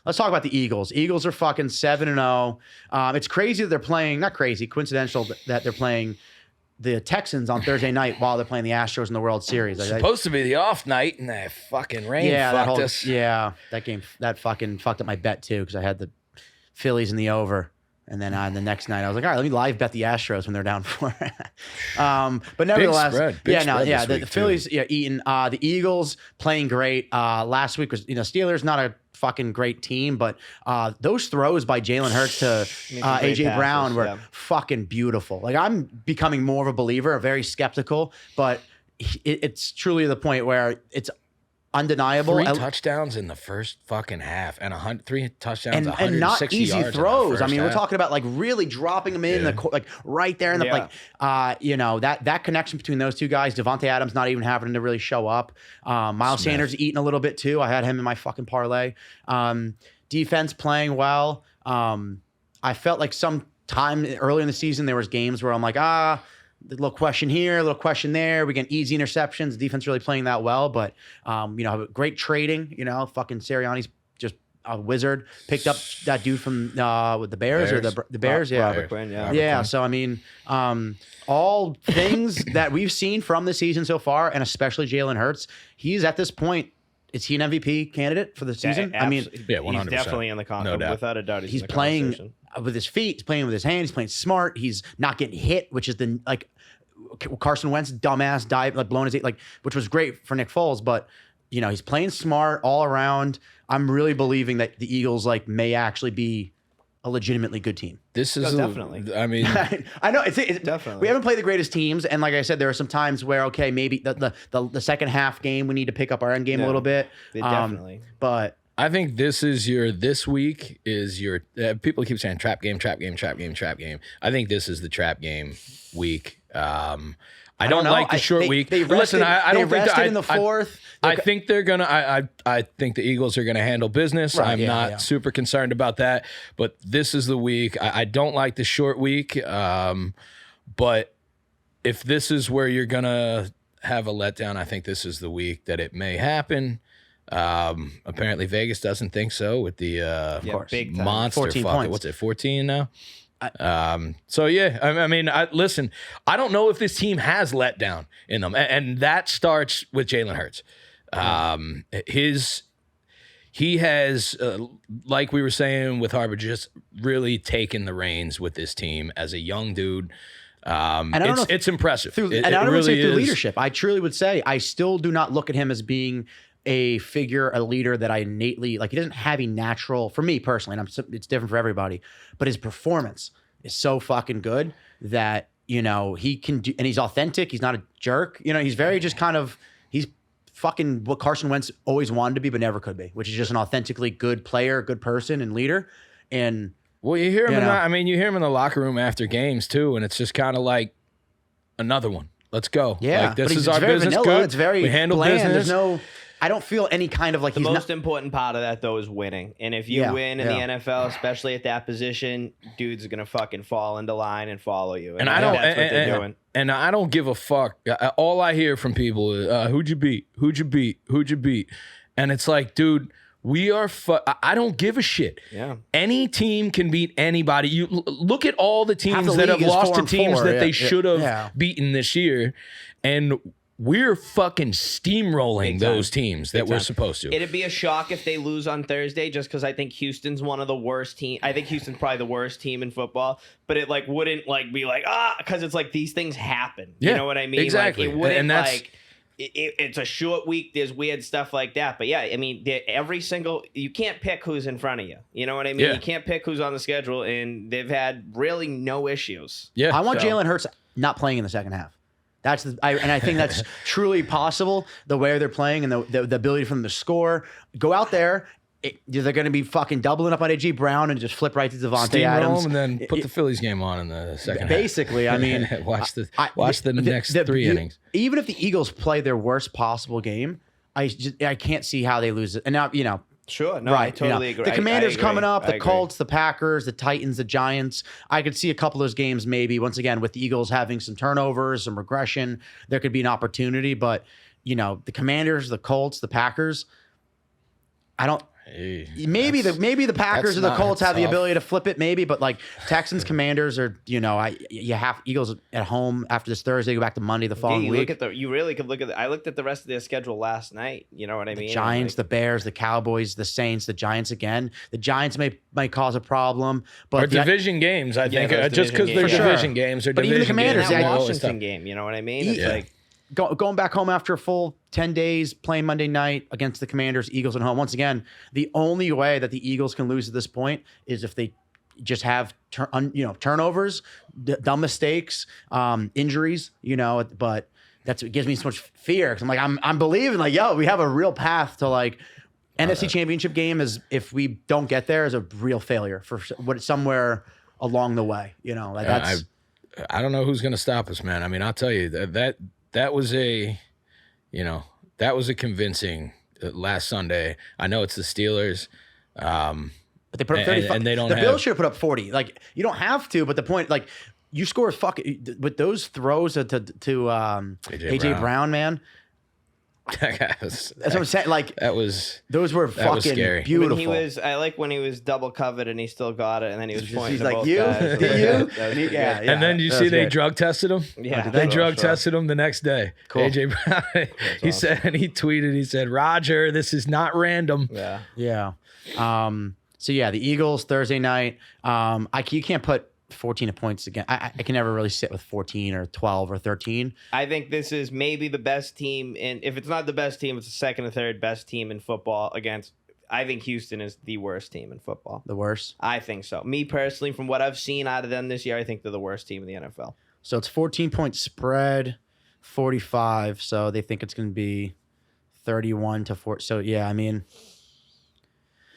let's talk about the Eagles. Eagles are fucking 7-0. It's crazy that they're playing, not crazy, coincidental that they're playing the Texans on Thursday night while they're playing the Astros in the World Series. Supposed to be the off night, and that fucking rain fucked us. Yeah, that game, that fucking fucked up my bet too, because I had the Phillies in the over. And then the next night, I was like, all right, let me live bet the Astros when they're down 4. But nevertheless, the Phillies eating. The Eagles playing great. Last week was, Steelers, not a fucking great team, but those throws by Jalen Hurts to AJ Brown were fucking beautiful. Like, I'm becoming more of a believer, very skeptical, but it's truly the point where it's undeniable. 3 touchdowns in the first fucking half, and 3 touchdowns, and not easy yards throws. I mean, we're talking about like really dropping them in like right there in the that connection between those two guys. Devontae Adams not even having to really show up. Miles Sanders eating a little bit too. I had him in my fucking parlay. Defense playing well. I felt like some time early in the season there was games where I'm like, a little question here, a little question there. We get easy interceptions. The defense really playing that well, but great trading. Fucking Sirianni's just a wizard. Picked up that dude from with the Bears or the Bears, Robert Quinn, yeah. So I mean, all things that we've seen from the season so far, and especially Jalen Hurts, he's at this point. Is he an MVP candidate for the season? I mean, 100%. He's definitely in the conversation. Without a doubt, he's playing with his feet. He's playing with his hands. He's playing smart. He's not getting hit, which is Carson Wentz dumbass dive, blowing his which was great for Nick Foles. But he's playing smart all around. I'm really believing that the Eagles may actually be a legitimately good team. This is definitely. I mean, I know it's definitely. We haven't played the greatest teams, and like I said, there are some times where maybe the second half game we need to pick up our end game a little bit. Definitely, but I think this week is your people keep saying trap game. I think this is the trap game week. I don't like the short week. Listen, I don't think that in the fourth. I think they're gonna. I think the Eagles are gonna handle business. Right, I'm not super concerned about that. But this is the week. I don't like the short week. But if this is where you're gonna have a letdown, I think this is the week that it may happen. Apparently Vegas doesn't think so with the big time. monster 14 fuck. points. What's it? 14 now. So yeah, I mean, listen, I don't know if this team has let down in them, and that starts with Jalen Hurts. He has, like we were saying with Harbaugh, just really taken the reins with this team as a young dude. It's impressive. And I don't say through leadership. I truly would say I still do not look at him as being a leader that I innately like. He doesn't have a natural, for me personally, and it's different for everybody, but his performance is so fucking good that, he can do, and he's authentic. He's not a jerk. He's very just he's fucking what Carson Wentz always wanted to be, but never could be, which is just an authentically good player, good person and leader. And well, you hear him you hear him in the locker room after games too. And it's just kind of like another one. Let's go. Yeah. This is our business. Vanilla. Good. It's very we handle bland. business. I don't feel any kind of the most important part of that though is winning. And if you win in the NFL, especially at that position, dudes are gonna fucking fall into line and follow you. And I don't. That's what they're doing. And I don't give a fuck. All I hear from people is, "Who'd you beat? Who'd you beat? Who'd you beat?" And it's like, dude, we are. I don't give a shit. Yeah. Any team can beat anybody. You look at all the teams that have lost to teams that they should have beaten this year, and we're fucking steamrolling those teams that we're supposed to. It'd be a shock if they lose on Thursday, just because I think Houston's one of the worst teams. I think Houston's probably the worst team in football, but it wouldn't be because it's these things happen. Yeah, you know what I mean? Exactly. It wouldn't it's a short week. There's weird stuff like that. But yeah, I mean, you can't pick who's in front of you. You know what I mean? Yeah. You can't pick who's on the schedule, and they've had really no issues. Yeah. I want Jalen Hurts not playing in the second half. And I think that's truly possible, the way they're playing and the ability for them to score. Go out there. They're going to be fucking doubling up on AJ Brown and just flip right to Devontae Adams. And then put the Phillies game on in the second basically, half. I mean. watch the next 3 innings. Even if the Eagles play their worst possible game, I can't see how they lose it. And now, Sure. No, I totally agree. The Commanders coming up, the agree. Colts, the Packers, the Titans, the Giants. I could see a couple of those games maybe, once again, with the Eagles having some turnovers, some regression. There could be an opportunity. But, the Commanders, the Colts, the Packers, I don't maybe the Packers or the Colts have the tough. ability to flip it, maybe, but like Texans, Commanders, or you have Eagles at home after this Thursday, go back to Monday the following week. You really could look at. I looked at the rest of their schedule last night. You know what I mean? The Giants, the Bears, the Cowboys, the Saints, the Giants again. The Giants might cause a problem, but or division games. I think just because they're division division games or but division even the Commanders, games, that Washington game. You know what I mean? It's like. Going back home after a full 10 days, playing Monday night against the Commanders, Eagles at home. Once again, the only way that the Eagles can lose at this point is if they just have turnovers, dumb mistakes, injuries. But that's what gives me so much fear because I'm believing we have a real path to NFC Championship game. Is if we don't get there is a real failure for somewhere along the way. That's. I don't know who's going to stop us, man. I mean, I'll tell you that was a convincing last Sunday. I know it's the Steelers, but they put up 35, and they don't. The Bills should have put up 40. You don't have to, but the point, you score with those throws to AJ Brown, man. That's what I'm saying. Those were fucking scary. Beautiful. When he was double covered and he still got it, and then he was pointing to both you, guys. you, yeah. And then you see they drug tested him. Yeah, they drug tested him the next day. Cool. AJ Brown. He said, and he tweeted. He said, "Roger, this is not random." Yeah. So the Eagles Thursday night. You can't put 14 points again. I can never really sit with 14 or 12 or 13. I think this is maybe the best team, and if it's not the best team, it's the second or third best team in football against. I think Houston is the worst team in football. The worst? I think so. Me personally, from what I've seen out of them this year, I think they're the worst team in the NFL. So it's 14-point spread, 45. So they think it's going to be 31 to 4. So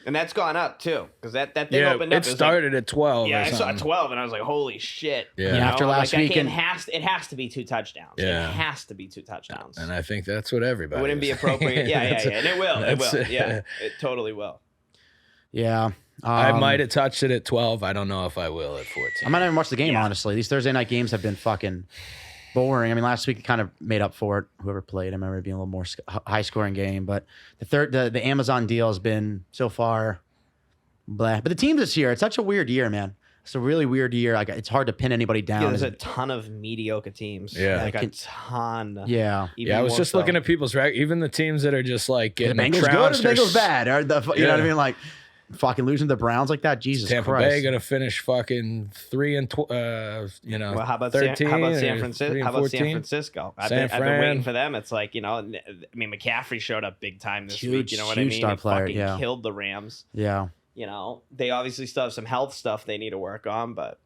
and that's gone up too, because that thing opened up. It started at 12. Yeah, I saw 12, and I was like, "Holy shit!" Yeah. After last week, it has to be 2 touchdowns. Yeah. It has to be 2 touchdowns. And I think that's what everybody. It wouldn't be appropriate. Yeah, and it will. It will. Yeah, it totally will. Yeah. I might have touched it at 12. I don't know if I will at 14. I might not even watch the game, honestly. These Thursday night games have been fucking boring. I mean, last week it kind of made up for it. Whoever played, I remember it being a little more high-scoring game. But the Amazon deal has been so far. Blah. But the teams this year, it's such a weird year, man. It's a really weird year. It's hard to pin anybody down. Yeah, there's a ton of mediocre teams. Yeah. A ton. Yeah. I was just looking at people's even the teams that are just getting the Bengals good or the Bengals bad? Or you know what I mean? Fucking losing the Browns like that. Jesus Tampa Christ. Bay gonna finish fucking 3 and Well, how about 13? How about San Francisco? How about San 14? Francisco? I've San been waiting for them. It's McCaffrey showed up big time this week. You know what I mean? Huge star player. Fucking killed the Rams. Yeah. They obviously still have some health stuff they need to work on, but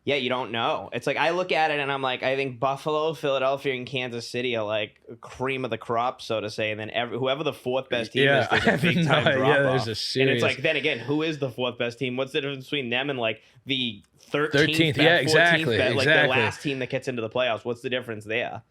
you don't know. It's I look at it and I'm I think Buffalo, Philadelphia, and Kansas City are cream of the crop, so to say, and then whoever the 4th best team is, there's a big time drop off. There's a serious. And it's then again, who is the 4th best team? What's the difference between them and the 13th, 13th, yeah, exactly, best, exactly. the last team that gets into the playoffs? What's the difference there?